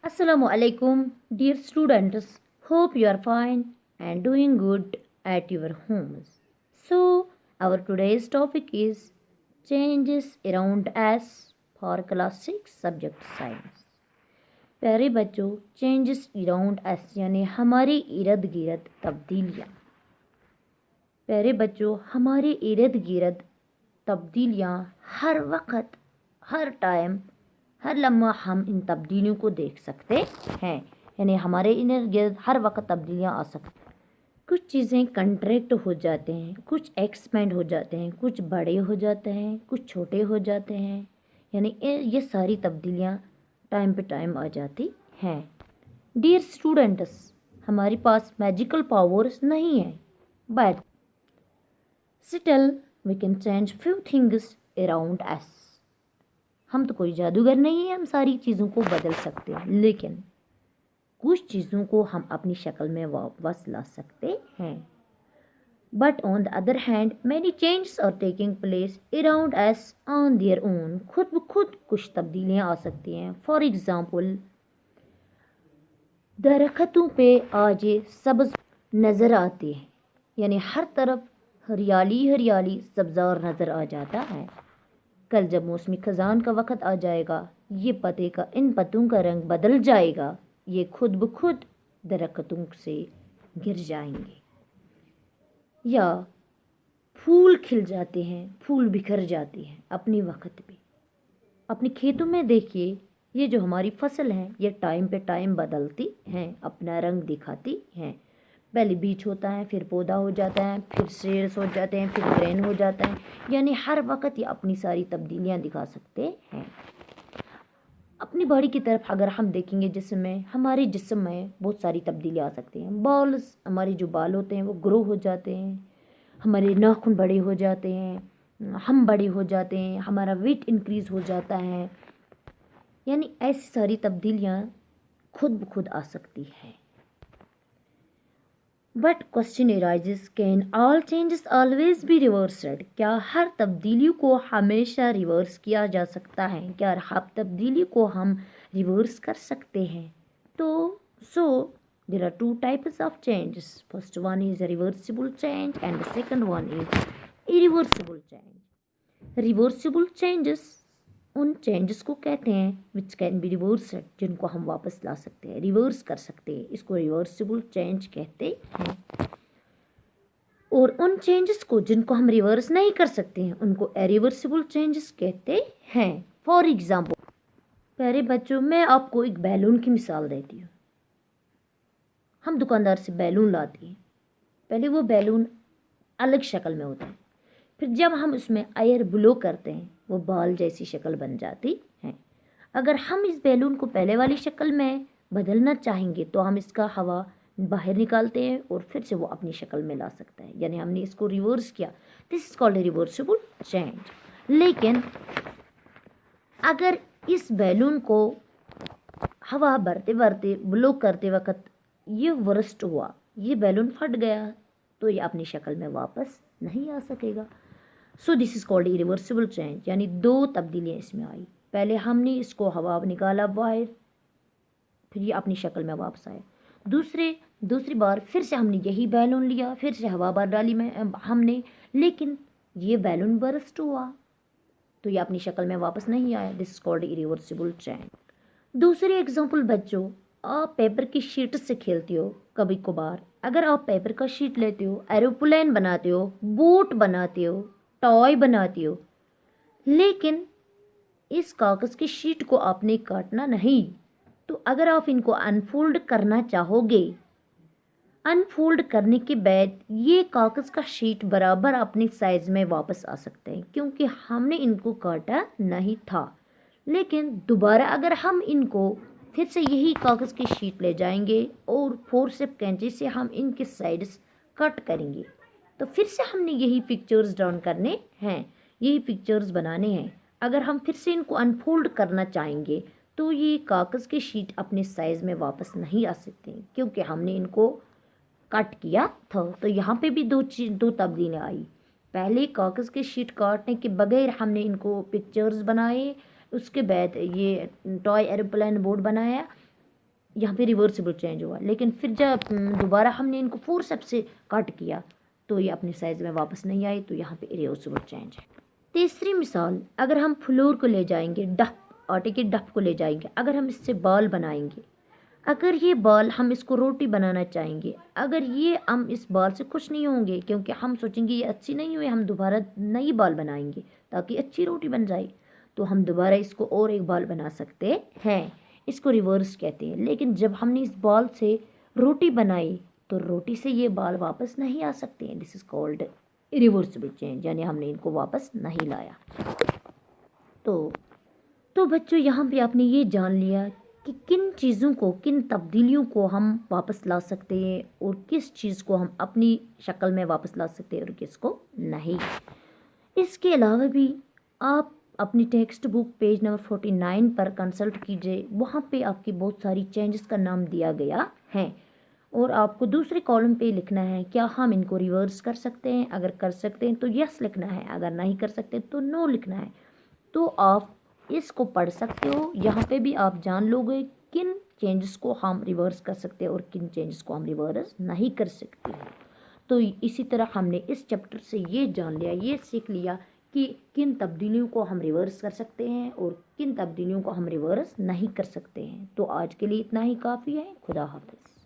Assalamu alaikum, dear students. Hope you are fine and doing good at your homes. So, our today's topic is changes around us for class 6 subject science. प्यारे बच्चों, changes around us यानी हमारे इर्द गिर्द तब्दीलियाँ। प्यारे बच्चों, हमारे इर्द गिर्द तब्दीलियाँ हर वक्त, हर टाइम, हर लम्हा हम इन तब्दीलियों को देख सकते हैं। यानी हमारे इर्द गिर्द हर वक्त तब्दीलियाँ आ सकती हैं। कुछ चीज़ें कंट्रैक्ट हो जाते हैं, कुछ एक्सपेंड हो जाते हैं, कुछ बड़े हो जाते हैं, कुछ छोटे हो जाते हैं। यानी ये सारी तब्दीलियाँ टाइम पे टाइम आ जाती हैं। डियर स्टूडेंट्स, हमारे पास मैजिकल पावर्स नहीं है, but still we can change few things around us. हम तो कोई जादूगर नहीं है, हम सारी चीज़ों को बदल सकते हैं, लेकिन कुछ चीज़ों को हम अपनी शक्ल में वापस ला सकते हैं। But on the other hand many changes are taking place around us on their own. खुद ब खुद कुछ तब्दीलियाँ आ सकती हैं। फॉर एग्ज़ाम्पल, दरख्तों पे आज ये सब्ज़ नज़र आती है, यानी हर तरफ हरियाली हरियाली सब्ज़ार नज़र आ जाता है। कल जब मौसमी खजान का वक़्त आ जाएगा, ये पत्ते का इन पत्तों का रंग बदल जाएगा, ये खुद ब खुद दरख्तों से गिर जाएंगे। या फूल खिल जाते हैं, फूल बिखर जाते हैं अपने वक्त पे। अपने खेतों में देखिए, ये जो हमारी फसल है, ये टाइम पे टाइम बदलती हैं, अपना रंग दिखाती हैं। पहले बीज होता है, फिर पौधा हो जाता है, फिर शेड्स हो जाते हैं, फिर ग्रेन हो जाता है। यानी हर वक्त ये अपनी सारी तब्दीलियाँ दिखा सकते हैं। अपनी बॉडी की तरफ अगर हम देखेंगे, हमारे जिस्म में बहुत सारी तब्दीलियाँ आ सकती हैं। बाल्स, हमारे जो बाल होते हैं वो ग्रो हो जाते हैं, हमारे नाखून बड़े हो जाते हैं, हम बड़े हो जाते हैं, हमारा वेट इंक्रीज़ हो जाता है। यानी ऐसी सारी तब्दीलियाँ खुद ब खुद आ सकती है। But question arises, can all changes always be reversed? क्या हर तब्दीली को हमेशा रिवर्स किया जा सकता है? क्या हर तब्दीली को हम रिवर्स कर सकते हैं? तो there are two types of changes. First one is reversible change and the second one is irreversible change. Reversible changes उन चेंजेस को कहते हैं विच कैन बी रिवर्सड, जिनको हम वापस ला सकते हैं, रिवर्स कर सकते हैं, इसको रिवर्सिबल चेंज कहते हैं। और उन चेंजेस को जिनको हम रिवर्स नहीं कर सकते हैं, उनको इरिवर्सिबल चेंजेस कहते हैं। फॉर एग्जाम्पल, प्यारे बच्चों, मैं आपको एक बैलून की मिसाल देती हूँ। हम दुकानदार से बैलून लाते हैं। पहले वो बैलून अलग शक्ल में होता है, फिर जब हम उसमें एयर ब्लो करते हैं, वो बॉल जैसी शक्ल बन जाती है। अगर हम इस बैलून को पहले वाली शक्ल में बदलना चाहेंगे, तो हम इसका हवा बाहर निकालते हैं और फिर से वो अपनी शक्ल में ला सकता है। यानी हमने इसको रिवर्स किया। This is called reversible change. लेकिन अगर इस बैलून को हवा भरते भरते ब्लो करते वक्त ये वर्स्ट हुआ, ये बैलून फट गया, तो ये अपनी शक्ल में वापस नहीं आ सकेगा। So this is called irreversible change. यानी दो तब्दीलियाँ इसमें आई। पहले हमने इसको हवा निकाला बाहर, फिर ये अपनी शक्ल में वापस आया। दूसरी बार फिर से हमने यही बैलून लिया, फिर से हवा बाहर डाली में हमने, लेकिन ये बैलून बर्स्ट हुआ, तो ये अपनी शक्ल में वापस नहीं आया। This is called irreversible change. दूसरी एग्जांपल बच्चों, आप पेपर की शीट से खेलते हो कभी कभार। अगर आप पेपर का शीट लेते हो, एरोप्लेन बनाते हो, बोट बनाते हो, टॉय बनाती हो, लेकिन इस कागज़ की शीट को आपने काटना नहीं। तो अगर आप इनको अनफोल्ड करना चाहोगे, अनफोल्ड करने के बाद ये कागज़ का शीट बराबर अपने साइज़ में वापस आ सकते हैं, क्योंकि हमने इनको काटा नहीं था। लेकिन दोबारा अगर हम इनको फिर से यही कागज़ की शीट ले जाएंगे और फोर्सेप कैंची से हम इनके साइड्स कट करेंगे, तो फिर से हमने यही पिक्चर्स ड्रॉ करने हैं, यही पिक्चर्स बनाने हैं। अगर हम फिर से इनको अनफोल्ड करना चाहेंगे, तो ये कागज़ की शीट अपने साइज़ में वापस नहीं आ सकते, क्योंकि हमने इनको कट किया था। तो यहाँ पे भी दो तब्दीलियाँ आई। पहले कागज़ की शीट काटने के बगैर हमने इनको पिक्चर्स बनाए, उसके बाद ये टॉय एरोप्लेन बोर्ड बनाया, यहाँ पे रिवर्सिबल चेंज हुआ, लेकिन फिर जब दोबारा हमने इनको फोर्सेप्स से कट किया तो ये अपने साइज़ में वापस नहीं आए, तो यहाँ पे रिवर्सिबल चेंज है। तीसरी मिसाल, अगर हम फ्लोर को ले जाएंगे, आटे के डफ को ले जाएंगे, अगर हम इससे बॉल बनाएंगे, अगर ये बॉल हम इसको रोटी बनाना चाहेंगे, अगर ये हम इस बॉल से खुश नहीं होंगे क्योंकि हम सोचेंगे ये अच्छी नहीं हुई, हम दोबारा नई बॉल बनाएंगे ताकि अच्छी रोटी बन जाए, तो हम दोबारा इसको और एक बॉल बना सकते हैं, इसको रिवर्स कहते हैं। लेकिन जब हमने इस बॉल से रोटी बनाई तो रोटी से ये बॉल वापस नहीं आ सकते हैं, this is called reversible change, यानी हमने इनको वापस नहीं लाया। तो बच्चों, यहाँ पे आपने ये जान लिया कि किन चीज़ों को, किन तब्दीलियों को हम वापस ला सकते हैं और किस चीज़ को हम अपनी शक्ल में वापस ला सकते हैं और किसको नहीं। इसके अलावा भी आप अपनी टेक्स्ट बुक पेज नंबर 49 पर कंसल्ट कीजिए, वहाँ पे आपकी बहुत सारी चेंजेस का नाम दिया गया है और आपको दूसरे कॉलम पे लिखना है क्या हम इनको रिवर्स कर सकते हैं, अगर कर सकते हैं तो यस लिखना है, अगर नहीं कर सकते तो नो लिखना है। तो आप इसको पढ़ सकते हो, यहाँ पे भी आप जान लोगे किन चेंजेस को हम रिवर्स कर सकते हैं और किन चेंजेस को हम रिवर्स नहीं कर सकते। तो इसी तरह हमने इस चैप्टर से ये जान लिया, ये सीख लिया कि किन तब्दीलियों को हम रिवर्स कर सकते हैं और किन तब्दीलियों को हम रिवर्स नहीं कर सकते हैं। तो आज के लिए इतना ही काफ़ी है। खुदा हाफिज़।